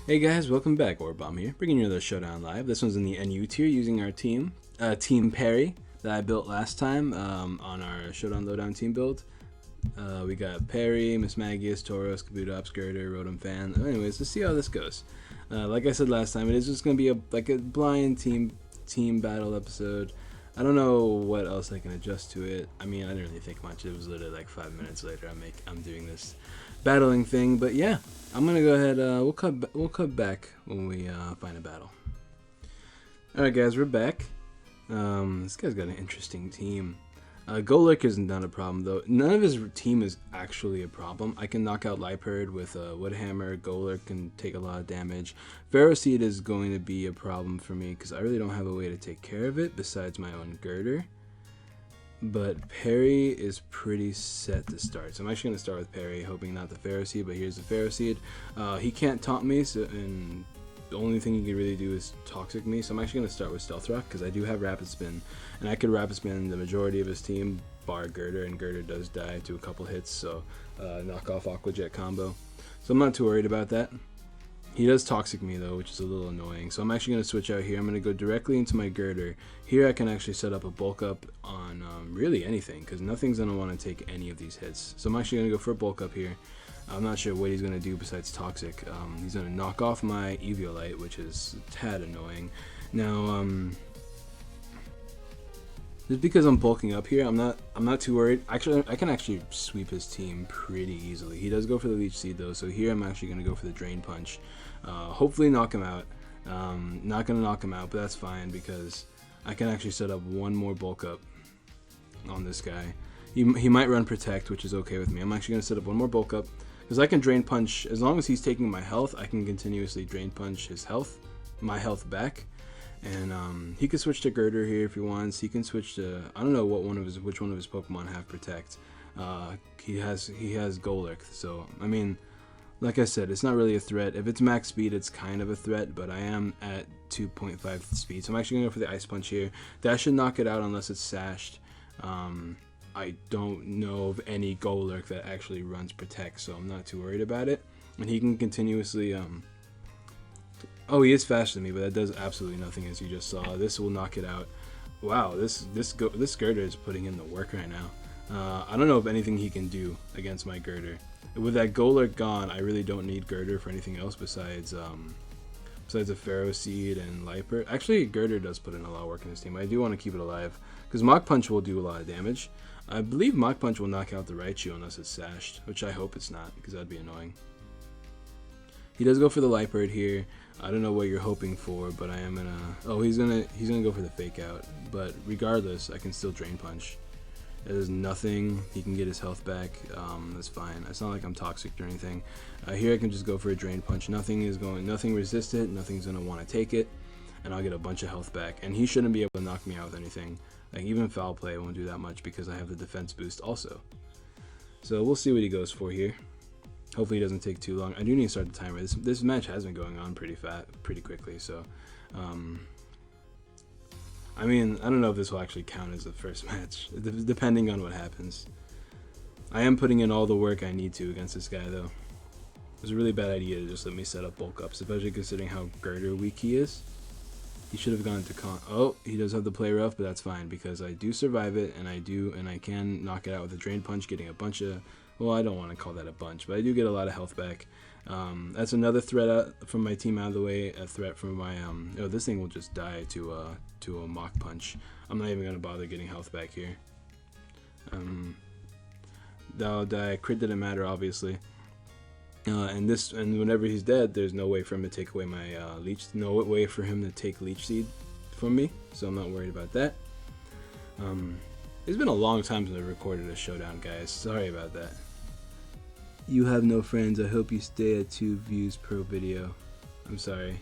Hey guys, welcome back. Orbomb here, bringing you another Showdown Live. This one's in the NU tier using our team, Team Perry, that I built last time on our Showdown Lowdown team build. We got Perry, Miss Magius, Tauros, Kabuto, Skirter, Rotom Fan. Anyways, let's see how this goes. Like I said last time, it is just going to be a blind team battle episode. I don't know what else I can adjust to it. I mean, I didn't really think much. It was literally like 5 minutes later I'm doing this battling thing. But yeah, I'm gonna go ahead. We'll cut back when we find a battle. All right, guys, we're back. This guy's got an interesting team. Golurk is not a problem though. None of his team is actually a problem. I can knock out Liepard with a Wood Hammer. Golurk can take a lot of damage. Ferroseed is going to be a problem for me because I really don't have a way to take care of it besides my own Girder. But Perry is pretty set to start. So I'm actually going to start with Perry, hoping not the Ferroseed, but here's the Ferroseed. He can't taunt me, and the only thing he can really do is Toxic me. So I'm actually going to start with Stealth Rock because I do have Rapid Spin. And I could Rapid Spin the majority of his team, bar Girder, and Girder does die to a couple hits, so knock off Aqua Jet combo. So I'm not too worried about that. He does Toxic me though, which is a little annoying. So I'm actually going to switch out here. I'm going to go directly into my Girder. Here I can actually set up a bulk up on really anything, because nothing's going to want to take any of these hits. So I'm actually going to go for a bulk up here. I'm not sure what he's going to do besides Toxic. He's going to knock off my Eviolite, which is a tad annoying. Now, just because I'm bulking up here, I'm not too worried. Actually, I can actually sweep his team pretty easily. He does go for the Leech Seed though, so here I'm actually going to go for the Drain Punch. Hopefully knock him out. Not going to knock him out, but that's fine because I can actually set up one more bulk up on this guy. He might run Protect, which is okay with me. I'm actually going to set up one more bulk up because I can Drain Punch. As long as he's taking my health, I can continuously Drain Punch his health, my health back. And he can switch to Girder here if he wants. He can switch to, I don't know which one of his Pokemon have Protect. He has Golurk, so I mean, like I said, it's not really a threat. If it's max speed, it's kind of a threat, but I am at 2.5 speed, so I'm actually gonna go for the Ice Punch here. That should knock it out unless it's sashed. I don't know of any Golurk that actually runs Protect, so I'm not too worried about it. And he can continuously oh, he is faster than me, but that does absolutely nothing, as you just saw. This will knock it out. Wow, this Girder is putting in the work right now. I don't know of anything he can do against my Girder. With that Golurk gone, I really don't need Girder for anything else besides a Ferroseed and Liepard. Actually, Girder does put in a lot of work in his team. I do want to keep it alive because Mach Punch will do a lot of damage. I believe Mach Punch will knock out the Raichu unless it's sashed, which I hope it's not because that'd be annoying. He does go for the Liepard here. I don't know what you're hoping for, but I am gonna. Oh, he's gonna go for the Fake Out. But regardless, I can still Drain Punch. There's nothing. He can get his health back. That's fine. It's not like I'm toxic or anything. Here I can just go for a Drain Punch. Nothing resists it. Nothing's gonna want to take it, and I'll get a bunch of health back. And he shouldn't be able to knock me out with anything. Like even Foul Play won't do that much because I have the defense boost also. So we'll see what he goes for here. Hopefully it doesn't take too long. I do need to start the timer. This match has been going on pretty quickly, so I mean, I don't know if this will actually count as the first match, depending on what happens. I am putting in all the work I need to against this guy, though. It was a really bad idea to just let me set up bulk ups, especially considering how Girder weak he is. He should have gone to Oh, he does have the Play Rough, but that's fine because I do survive it, and I can knock it out with a Drain Punch, getting a bunch of. Well, I don't want to call that a bunch, but I do get a lot of health back. That's another threat from my team out of the way. A threat from my oh, this thing will just die to a Mach Punch. I'm not even gonna bother getting health back here. That'll die. Crit didn't matter, obviously. And whenever he's dead, there's no way for him to take away my no way for him to take Leech Seed from me. So I'm not worried about that. It's been a long time since I recorded a showdown, guys. Sorry about that. You have no friends. I hope you stay at 2 views per video. I'm sorry.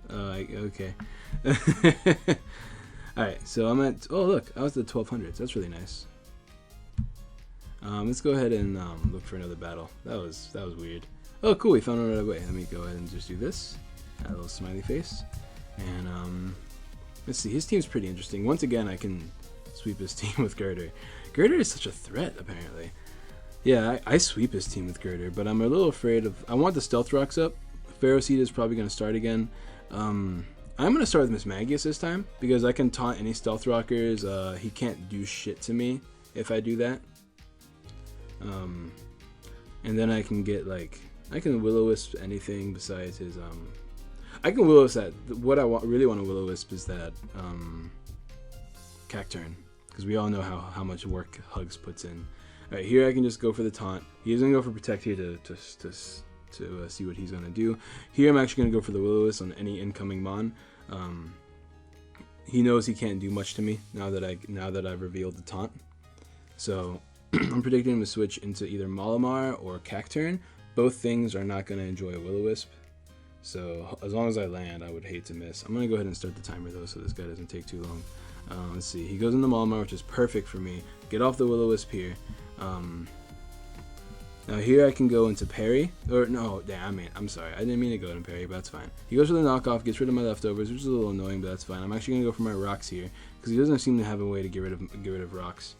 Okay. Alright, so I'm at... Oh, look. I was at 1200s. That's really nice. Let's go ahead and look for another battle. That was weird. Oh, cool. We found another way. Let me go ahead and just do this. Add a little smiley face. And, let's see. His team's pretty interesting. Once again, I can sweep his team with Girder. Girder is such a threat, apparently. Yeah, I sweep his team with Girder, but I'm a little afraid of... I want the Stealth Rocks up. Pharaoh Seed is probably going to start again. I'm going to start with Miss Magius this time, because I can taunt any Stealth Rockers. He can't do shit to me if I do that. And then I can get, like... I can Will-O-Wisp anything besides his... I can Will-O-Wisp that... What I really want to Will-O-Wisp is that... Cacturn. Because we all know how much work Hugs puts in. Alright, here I can just go for the taunt. He's going to go for Protect here to see what he's going to do. Here I'm actually going to go for the Will-O-Wisp on any incoming Mon. He knows he can't do much to me now that I've revealed the taunt. So I'm predicting him to switch into either Malamar or Cacturn. Both things are not going to enjoy a Will-O-Wisp. So as long as I land, I would hate to miss. I'm going to go ahead and start the timer though, so this guy doesn't take too long. Let's see. He goes into Malamar, which is perfect for me. Get off the Will-O-Wisp here. Now here I can go into parry, or no, damn, I'm sorry, I didn't mean to go into parry, but that's fine. He goes for the knockoff, gets rid of my leftovers, which is a little annoying, but that's fine. I'm actually gonna go for my rocks here because he doesn't seem to have a way to get rid of rocks.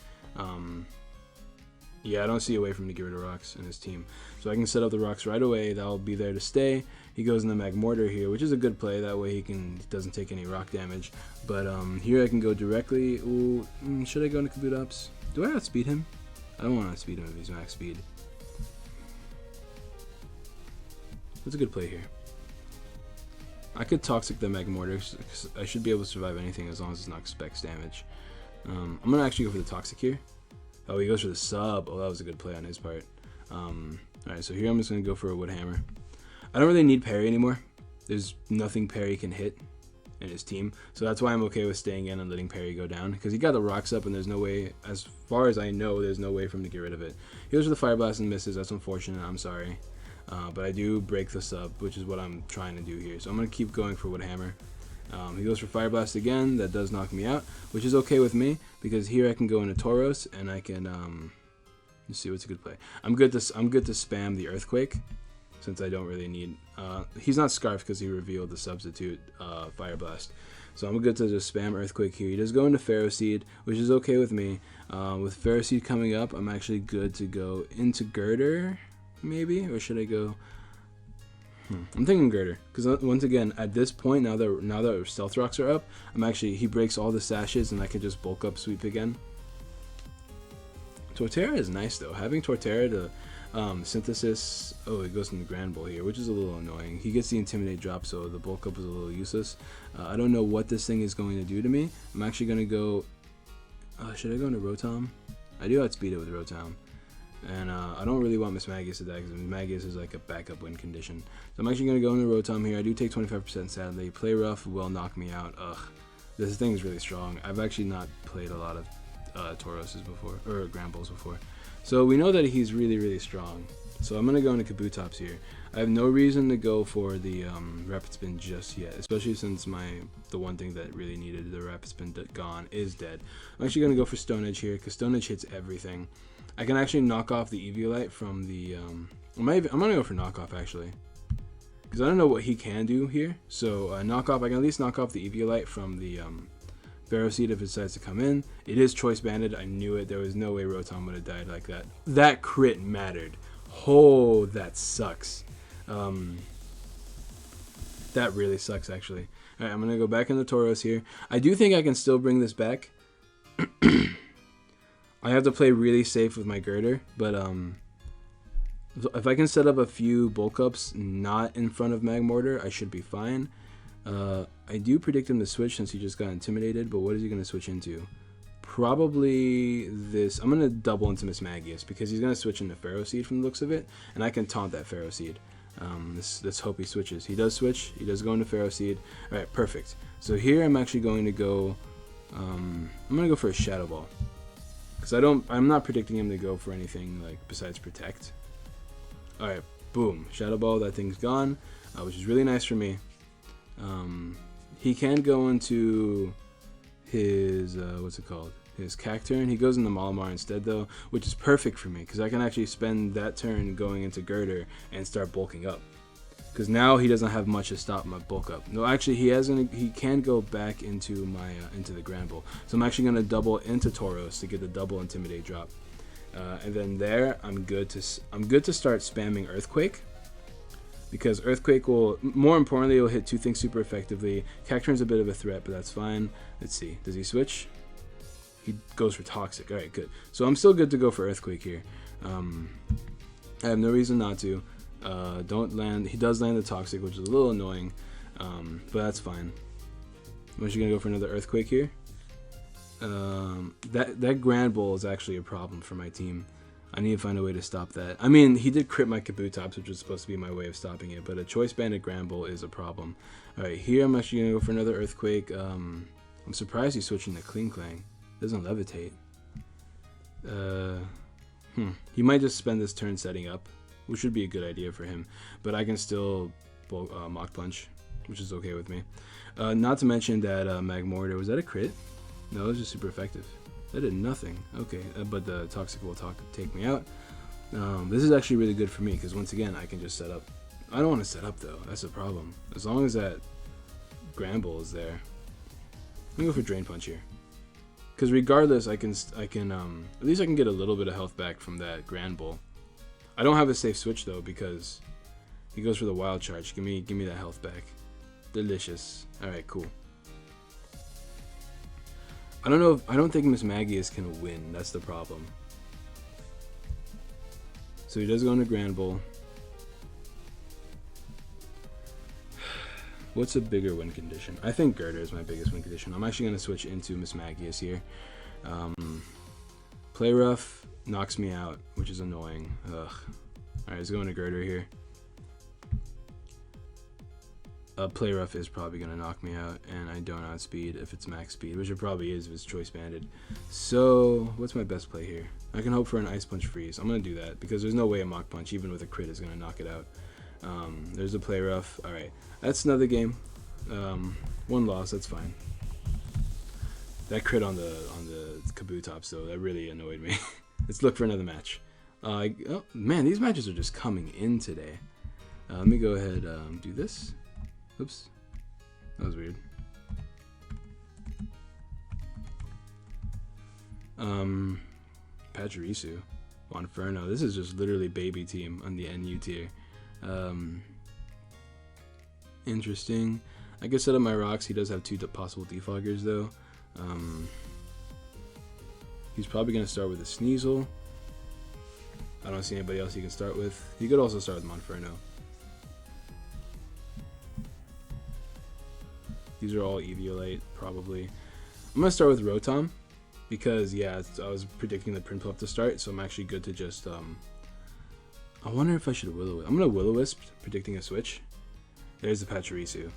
Yeah, I don't see a way for him to get rid of rocks in his team, so I can set up the rocks right away. That'll be there to stay. He goes in the Magmortar here, which is a good play. That way he doesn't take any rock damage. But here I can go directly. Ooh, should I go into Kabutops? Do I outspeed him? I don't want to outspeed him if he's max speed. That's a good play here. I could Toxic the Magmortar, because I should be able to survive anything as long as it's not specs damage. I'm going to actually go for the Toxic here. Oh, he goes for the sub. Oh, that was a good play on his part. Alright, so here I'm just going to go for a Wood Hammer. I don't really need parry anymore. There's nothing parry can hit in his team. So that's why I'm okay with staying in and letting parry go down. Because he got the rocks up and there's no way, as far as I know, there's no way for him to get rid of it. He goes for the Fire Blast and misses. That's unfortunate. I'm sorry. But I do break the sub, which is what I'm trying to do here. So I'm going to keep going for Wood Hammer. He goes for Fire Blast again. That does knock me out, which is okay with me because here I can go into Tauros and I can let's see what's a good play. I'm good to spam the Earthquake since I don't really need. He's not Scarf because he revealed the substitute Fire Blast. So I'm good to just spam Earthquake here. He does go into Pharaoh Seed, which is okay with me. With Pharaoh Seed coming up, I'm actually good to go into Girder, maybe, or should I go? I'm thinking Girder, because once again, at this point, now that Stealth Rocks are up, he breaks all the sashes, and I can just bulk up sweep again. Torterra is nice though. Having Torterra to synthesis. Oh, it goes in the Grand Bull here, which is a little annoying. He gets the Intimidate drop, so the bulk up is a little useless. I don't know what this thing is going to do to me. I'm actually gonna go. Should I go into Rotom? I do outspeed it with Rotom. And I don't really want Miss Magius to die because Miss Magius is like a backup win condition. So I'm actually going to go into Rotom here. I do take 25% sadly. Play Rough will knock me out. Ugh. This thing is really strong. I've actually not played a lot of Tauroses before, or Grand Bulls before. So we know that he's really, really strong. So I'm going to go into Kabutops here. I have no reason to go for the Rapid Spin just yet, especially since the one thing that really needed the Rapid Spin gone is dead. I'm actually going to go for Stone Edge here because Stone Edge hits everything. I can actually knock off the Eviolite from the... I'm going to go for knockoff, actually. Because I don't know what he can do here. So, knockoff, I can at least knock off the Eviolite from the Pharaoh Seed if it decides to come in. It is Choice Banded. I knew it. There was no way Rotom would have died like that. That crit mattered. Oh, that sucks. That really sucks, actually. Alright, I'm going to go back into Tauros here. I do think I can still bring this back. I have to play really safe with my Girder, but if I can set up a few bulk ups not in front of Magmortar, I should be fine. I do predict him to switch since he just got intimidated, but what is he going to switch into? Probably this. I'm going to double into Miss Magius because he's going to switch into Pharaoh Seed from the looks of it, and I can taunt that Pharaoh Seed. Let's hope he switches. He does switch. He does go into Pharaoh Seed. Alright, perfect. So here I'm actually going to go... I'm going to go for a Shadow Ball. Because I'm not predicting him to go for anything like besides Protect. Alright, boom. Shadow Ball, that thing's gone, which is really nice for me. He can go into his, what's it called? His Cacturn. He goes into Malamar instead though, which is perfect for me because I can actually spend that turn going into Girder and start bulking up. Because now he doesn't have much to stop my bulk up. No, actually he can go back into my into the Grand Bull. So I'm actually going to double into Tauros to get the double Intimidate drop. And then there, I'm good to start spamming Earthquake, because Earthquake will, more importantly, it will hit two things super effectively. Cacturn's a bit of a threat, but that's fine. Let's see. Does he switch? He goes for Toxic. All right, good. So I'm still good to go for Earthquake here. I have no reason not to. Don't land. He does land the Toxic, which is a little annoying, but that's fine. I'm actually gonna go for another Earthquake here. That Grand Bull is actually a problem for my team. I need to find a way to stop that. I mean, he did crit my Kabutops, which was supposed to be my way of stopping it, but a Choice Banded Grand Bull is a problem. Alright, here I'm actually going to go for another Earthquake. I'm surprised he's switching to Kling Klang. Doesn't levitate. He might just spend this turn setting up, which would be a good idea for him, but I can still Mach Punch, which is okay with me. Not to mention that Magmortar, was that a crit? No, it was just super effective. That did nothing. Okay, but the Toxic will take me out. This is actually really good for me, because once again, I can just set up. I don't want to set up, though. That's the problem. As long as that Grand Bull is there. Let me go for Drain Punch here. Because regardless, I can at least I can get a little bit of health back from that Grand Bull. I don't have a safe switch, though, because he goes for the Wild Charge. Give me that health back. Delicious. Alright, cool. I don't think Mismagius can win. That's the problem. So he does go into Grand Bull. What's a bigger win condition? I think Girder is my biggest win condition. I'm actually going to switch into Mismagius here. Play Rough knocks me out, which is annoying. Ugh. Alright, let's go into Girder here. Play Rough is probably going to knock me out, and I don't outspeed if it's max speed, which it probably is if it's Choice Banded. So, what's my best play here? I can hope for an Ice Punch Freeze. I'm going to do that, because there's no way a Mach Punch, even with a crit, is going to knock it out. There's a Play Rough. Alright, that's another game. One loss, that's fine. That crit on the Kabutops, though, that really annoyed me. Let's look for another match. Oh, man, these matches are just coming in today. Let me go ahead do this. Oops, that was weird. Pachirisu, Monferno. This is just literally baby team on the NU tier. Interesting. I could set up my rocks. He does have two possible defoggers though. He's probably gonna start with a Sneasel. I don't see anybody else he can start with. He could also start with Monferno. These are all Eviolite, probably. I'm going to start with Rotom, because, yeah, I was predicting the Prinplup to start, so I'm actually good to just, I wonder if I should Will-O-Wisp. I'm going to Will-O-Wisp, predicting a switch. There's the Pachirisu.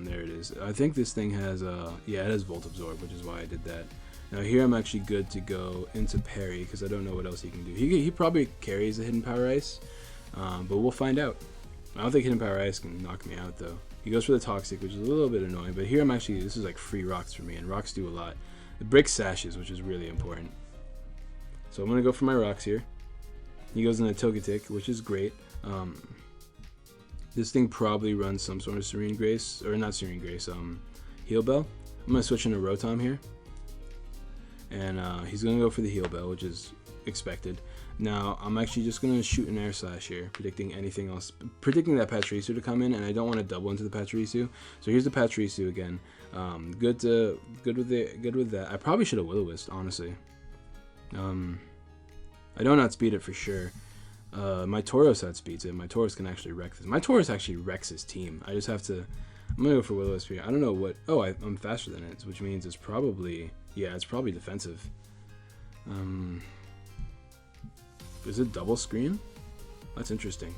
There it is. I think this thing has, yeah, it has Volt Absorb, which is why I did that. Now here I'm actually good to go into Parry, because I don't know what else he can do. He probably carries the Hidden Power Ice, but we'll find out. I don't think Hidden Power Ice can knock me out, though. He goes for the Toxic, which is a little bit annoying, but here I'm actually, this is like free rocks for me, and rocks do a lot. The Brick Sashes, which is really important. So I'm going to go for my rocks here. He goes into Togetic, which is great. This thing probably runs some sort of Serene Grace, or not Serene Grace, Heal Bell. I'm going to switch into Rotom here. And he's going to go for the Heal Bell, which is expected. Now, I'm actually just going to shoot an Air Slash here, predicting anything else, predicting that Pachirisu to come in, and I don't want to double into the Pachirisu. So here's the Pachirisu again. Good with that. I probably should have Will-O-Wisp, honestly. I don't outspeed it for sure. My Tauros outspeeds it. My Tauros can actually wreck this. My Tauros actually wrecks his team. I just have to, I'm going to go for Will-O-Wisp here. I don't know what, oh, I'm faster than it, which means it's probably, yeah, it's probably defensive. Is it double screen? That's interesting.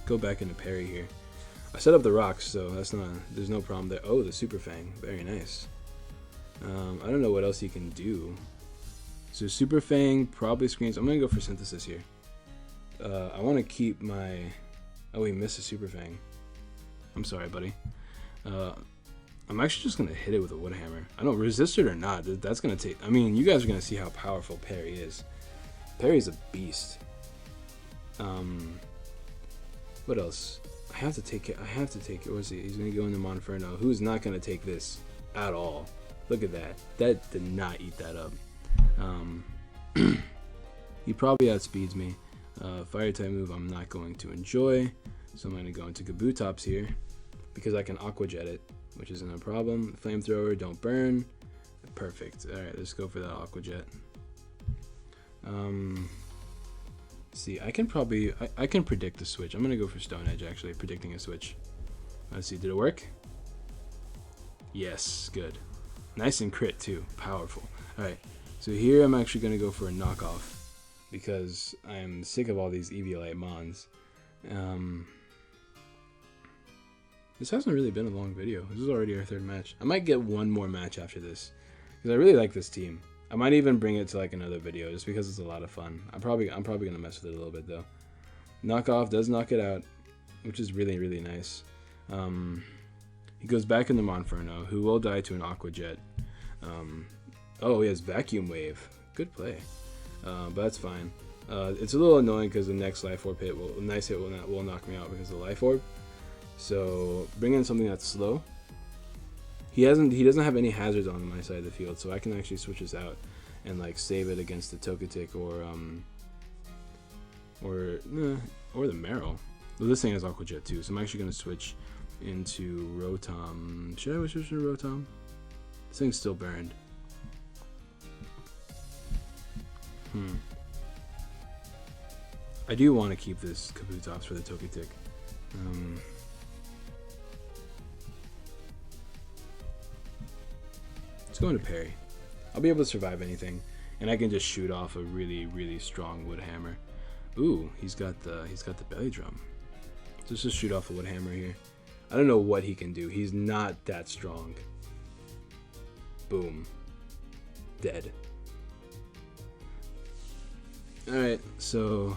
Go back into Parry here. I set up the rocks, so that's not, there's no problem there. Oh, the Super Fang. Very nice. I don't know what else he can do. So Super Fang probably screens. I'm going to go for Synthesis here. I want to keep my... Oh, he missed a Super Fang. I'm sorry, buddy. I'm actually just going to hit it with a Wood Hammer. I don't resist it or not. That's going to take... I mean, you guys are going to see how powerful Parry is. Parry's a beast. What else? I have to take it. What's he? He's going to go into Monferno. Who's not going to take this at all? Look at that. That did not eat that up. He probably outspeeds me. Fire type move I'm not going to enjoy, so I'm going to go into Kabutops here because I can Aqua Jet it, which isn't a problem. Flamethrower, don't burn. Perfect. Alright, let's go for that Aqua Jet. See, I can predict the switch. I'm going to go for Stone Edge, actually, predicting a switch. Let's see, did it work? Yes, good. Nice and crit, too. Powerful. Alright, so here I'm actually going to go for a knockoff because I'm sick of all these Eviolite Mons. This hasn't really been a long video. This is already our third match. I might get one more match after this because I really like this team. I might even bring it to like another video just because it's a lot of fun. I'm probably gonna mess with it a little bit though. Knockoff does knock it out, which is really, really nice. He goes back into Monferno, who will die to an Aqua Jet. Oh, he has Vacuum Wave. Good play. But that's fine. It's a little annoying because the next Life Orb hit will knock me out because of the Life Orb. So bring in something that's slow. He doesn't have any hazards on my side of the field, so I can actually switch this out and like save it against the Togetic or the Marrow. Well, this thing has Aqua Jet too, so I'm actually gonna switch into Rotom. Should I switch to Rotom? This thing's still burned. I do want to keep this Kabutops for the Togetic. Let's go into Parry. I'll be able to survive anything, and I can just shoot off a really, really strong Wood Hammer. Ooh, he's got the Belly Drum. Let's just shoot off a Wood Hammer here. I don't know what he can do. He's not that strong. Boom. Dead. Alright, so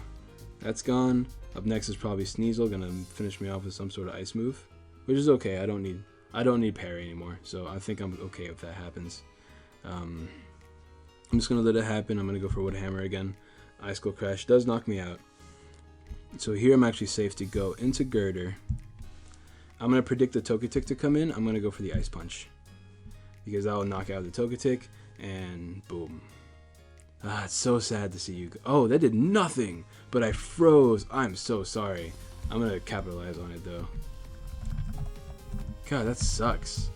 that's gone. Up next is probably Sneasel, gonna finish me off with some sort of ice move, which is okay. I don't need parry anymore, so I think I'm okay if that happens. I'm just gonna let it happen. I'm gonna go for Wood Hammer again. Ice Skull Crash does knock me out, so here I'm actually safe to go into Girder. I'm gonna predict the Togetic to come in. I'm gonna go for the Ice Punch because that will knock out the Togetic, and boom. It's so sad to see you go. Oh, that did nothing, but I froze. I'm so sorry. I'm gonna capitalize on it though. God, that sucks.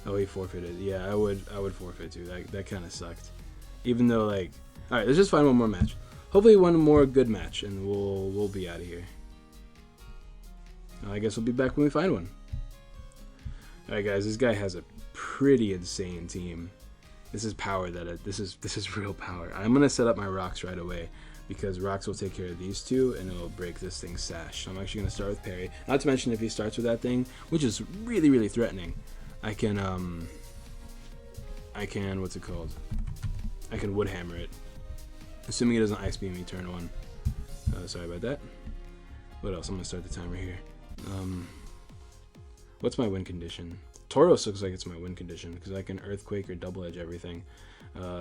Oh, he forfeited. Yeah, I would forfeit too. That kind of sucked. Even though, like, all right, let's just find one more match. Hopefully, one more good match, and we'll be out of here. I guess we'll be back when we find one. All right, guys, this guy has a pretty insane team. This is power this is real power. I'm gonna set up my rocks right away because rocks will take care of these two and it'll break this thing's sash. So I'm actually gonna start with Parry. Not to mention if he starts with that thing, which is really, really threatening, I can what's it called? I can Wood Hammer it, assuming it doesn't Ice Beam me turn one. Sorry about that. What else? I'm gonna start the timer here. What's my win condition? Tauros looks like it's my win condition because I can Earthquake or Double Edge everything.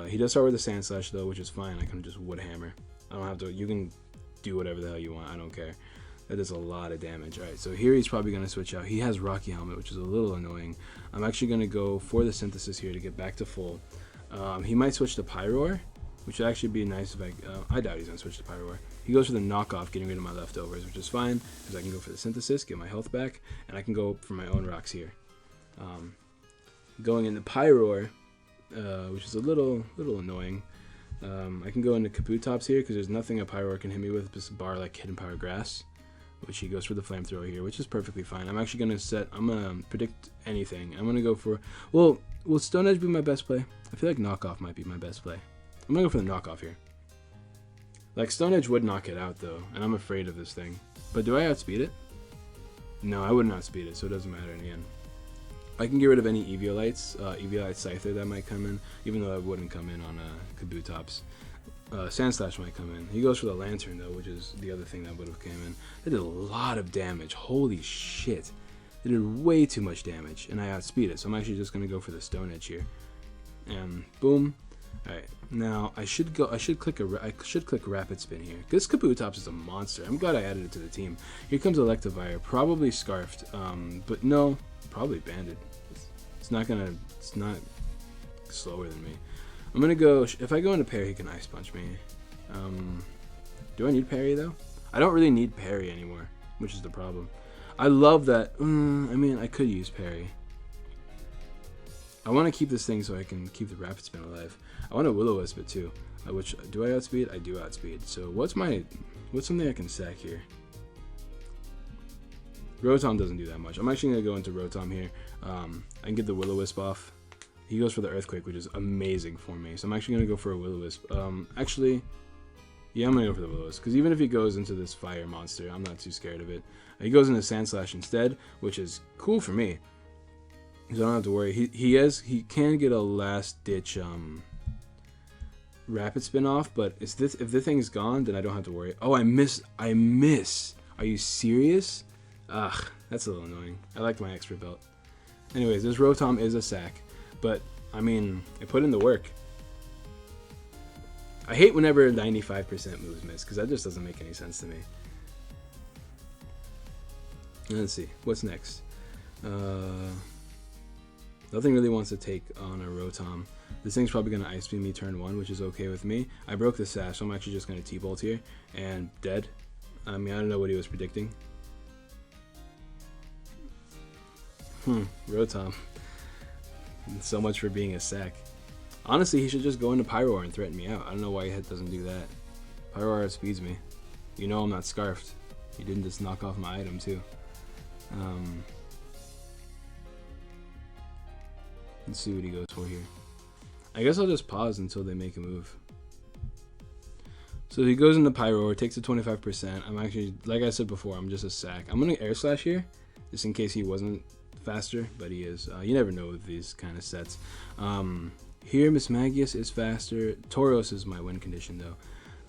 He does start with a Sand Slash though, which is fine. I can just Wood Hammer. I don't have to. You can do whatever the hell you want. I don't care. That does a lot of damage. All right, so here he's probably going to switch out. He has Rocky Helmet, which is a little annoying. I'm actually going to go for the Synthesis here to get back to full. He might switch to Pyroar, which would actually be nice if I doubt he's going to switch to Pyroar. He goes for the knockoff, getting rid of my leftovers, which is fine because I can go for the Synthesis, get my health back, and I can go for my own rocks here. Going into Pyroar, which is a little annoying. I can go into Kabutops here because there's nothing a Pyroar can hit me with bar like Hidden Power Grass, which he goes for the Flamethrower here, which is perfectly fine. I'm actually I'm gonna predict anything. I'm gonna go for, will Stone Edge be my best play? I feel like Knockoff might be my best play. I'm gonna go for the Knockoff here. Like, Stone Edge would knock it out though, and I'm afraid of this thing. But do I outspeed it? No, I wouldn't outspeed it, so it doesn't matter in the end. I can get rid of any Eviolites, Eviolite Scyther that might come in, even though it wouldn't come in on Kabutops. Sand Slash might come in. He goes for the Lantern though, which is the other thing that would have came in. It did a lot of damage. Holy shit. It did way too much damage, and I outspeed it, so I'm actually just going to go for the Stone Edge here. And boom. Alright, now I should click Rapid Spin here. This Kabutops is a monster. I'm glad I added it to the team. Here comes Electivire, probably Scarfed, but no, probably Banded. It's not slower than me. I'm gonna go. If I go into parry, he can ice punch me. Do I need parry though? I don't really need parry anymore, which is the problem. I love that. I mean, I could use parry. I want to keep this thing so I can keep the rapid spin alive. I want to will-o-wisp it too. Which do I outspeed? I do outspeed. So what's something I can sack here? Rotom doesn't do that much. I'm actually gonna go into Rotom here. I can get the will-o-wisp off. He goes for the earthquake, which is amazing for me. So I'm actually gonna go for a will-o-wisp. Actually, yeah, I'm gonna go for the will-o-wisp because even if he goes into this fire monster, I'm not too scared of it. He goes into Sand Slash instead, which is cool for me. So I don't have to worry. He can get a last ditch rapid spin off, but if this thing is gone, then I don't have to worry. Oh, I miss. Are you serious? Ugh, that's a little annoying. I like my extra belt. Anyways, this Rotom is a sack, but I mean, it put in the work. I hate whenever 95% moves miss, because that just doesn't make any sense to me. Let's see, what's next? Nothing really wants to take on a Rotom. This thing's probably going to Ice Beam me turn 1, which is okay with me. I broke the sash, so I'm actually just going to T-Bolt here, and dead. I mean, I don't know what he was predicting. Rotom. So much for being a sack. Honestly, he should just go into Pyroar and threaten me out. I don't know why he doesn't do that. Pyroar speeds me. You know I'm not scarfed. He didn't just knock off my item too. Let's see what he goes for here. I guess I'll just pause until they make a move. So he goes into Pyroar, takes the 25%. I'm actually, like I said before, I'm just a sack. I'm going to Air Slash here, just in case he wasn't faster, but he is. You never know with these kind of sets. Here, Mismagius is faster. Tauros is my win condition, though.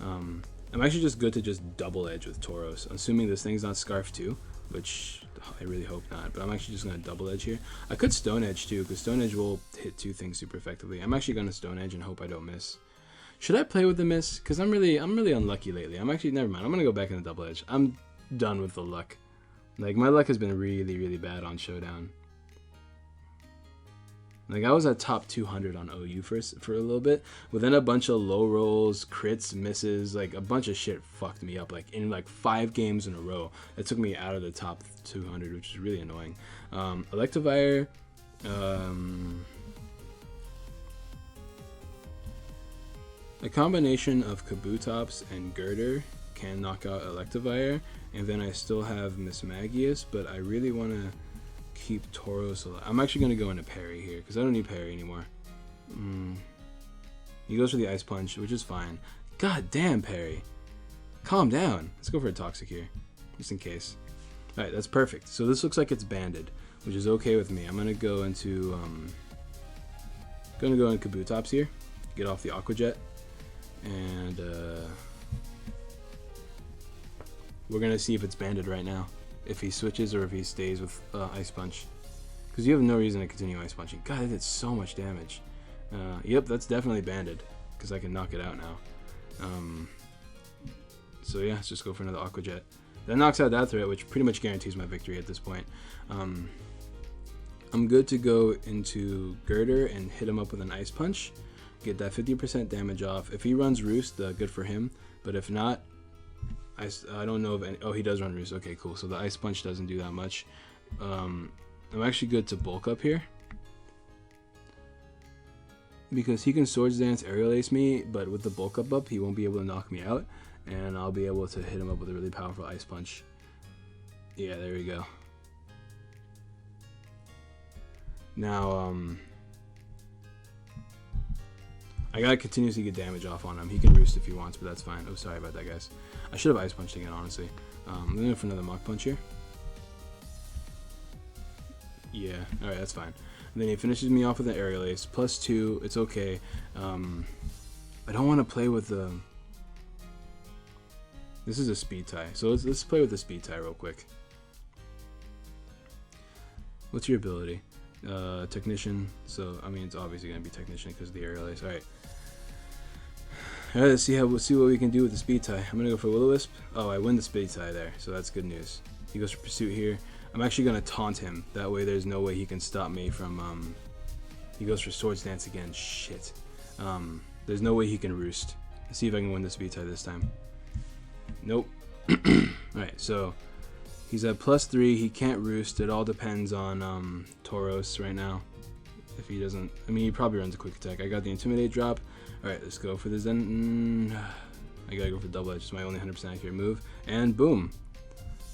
I'm actually just good to just double edge with Tauros, assuming this thing's not Scarf too, which I really hope not, but I'm actually just going to double edge here. I could Stone Edge too, because Stone Edge will hit 2 things super effectively. I'm actually going to Stone Edge and hope I don't miss. Should I play with the miss? Because I'm really unlucky lately. Never mind. I'm going to go back into double edge. I'm done with the luck. Like, my luck has been really bad on Showdown. Like, I was at top 200 on OU for a little bit, but then a bunch of low rolls, crits, misses, like a bunch of shit fucked me up. Like in like 5 games in a row, it took me out of the top 200, which is really annoying. Electivire, a combination of Kabutops and Girder can knock out Electivire, and then I still have Mismagius, but I really want to keep Tauros alive. I'm actually going to go into parry here because I don't need parry anymore. He goes for the Ice Punch, which is fine. God damn, parry. Calm down. Let's go for a Toxic here, just in case. Alright, that's perfect. So this looks like it's banded, which is okay with me. I'm going to go into Kabutops here, get off the Aqua Jet, and we're going to see if it's banded right now. If he switches or if he stays with Ice Punch. Because you have no reason to continue Ice Punching. God, that did so much damage. Yep, that's definitely banded. Because I can knock it out now. So yeah, let's just go for another Aqua Jet. That knocks out that threat, which pretty much guarantees my victory at this point. I'm good to go into Girder and hit him up with an Ice Punch. Get that 50% damage off. If he runs Roost, good for him. But if not, I don't know of any. Oh, he does run Roost. Okay, cool. So the Ice Punch doesn't do that much. I'm actually good to bulk up here because he can Swords Dance, Aerial Ace me, but with the bulk up, he won't be able to knock me out, and I'll be able to hit him up with a really powerful Ice Punch. Yeah, there we go. Now, I gotta continuously get damage off on him. He can Roost if he wants, but that's fine. Oh, sorry about that, guys. I should have Ice Punched again, honestly. I'm gonna go for another Mach Punch here. Yeah, alright, that's fine. And then he finishes me off with an Aerial Ace. +2, it's okay. I don't want to play with the... This is a Speed Tie. So let's play with the Speed Tie real quick. What's your ability? Technician. So, I mean, it's obviously going to be Technician because of the Aerial Ace. Alright. Alright, let's see what we can do with the Speed Tie. I'm going to go for Will-O-Wisp. Oh, I win the Speed Tie there, so that's good news. He goes for Pursuit here. I'm actually going to taunt him. That way there's no way he can stop me from... He goes for Swords Dance again. Shit. There's no way he can roost. Let's see if I can win this V-tie this time. Nope. Alright, so he's at +3. He can't roost. It all depends on Tauros right now. If he doesn't, I mean, he probably runs a quick attack. I got the Intimidate drop. Alright, let's go for this then. I gotta go for double edge. It's my only 100% accurate move. And boom.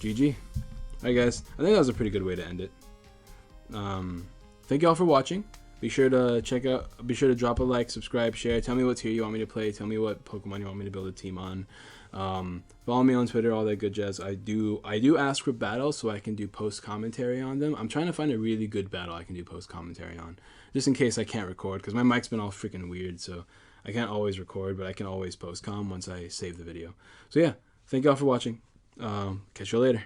GG. Alright guys, I think that was a pretty good way to end it. Thank you all for watching. Be sure to drop a like, subscribe, share. Tell me what tier you want me to play. Tell me what Pokemon you want me to build a team on. Follow me on Twitter, all that good jazz. I do ask for battles so I can do post commentary on them. I'm trying to find a really good battle I can do post commentary on, just in case I can't record, because my mic's been all freaking weird, so I can't always record, but I can always post com once I save the video. So yeah, thank you all for watching. Catch you later.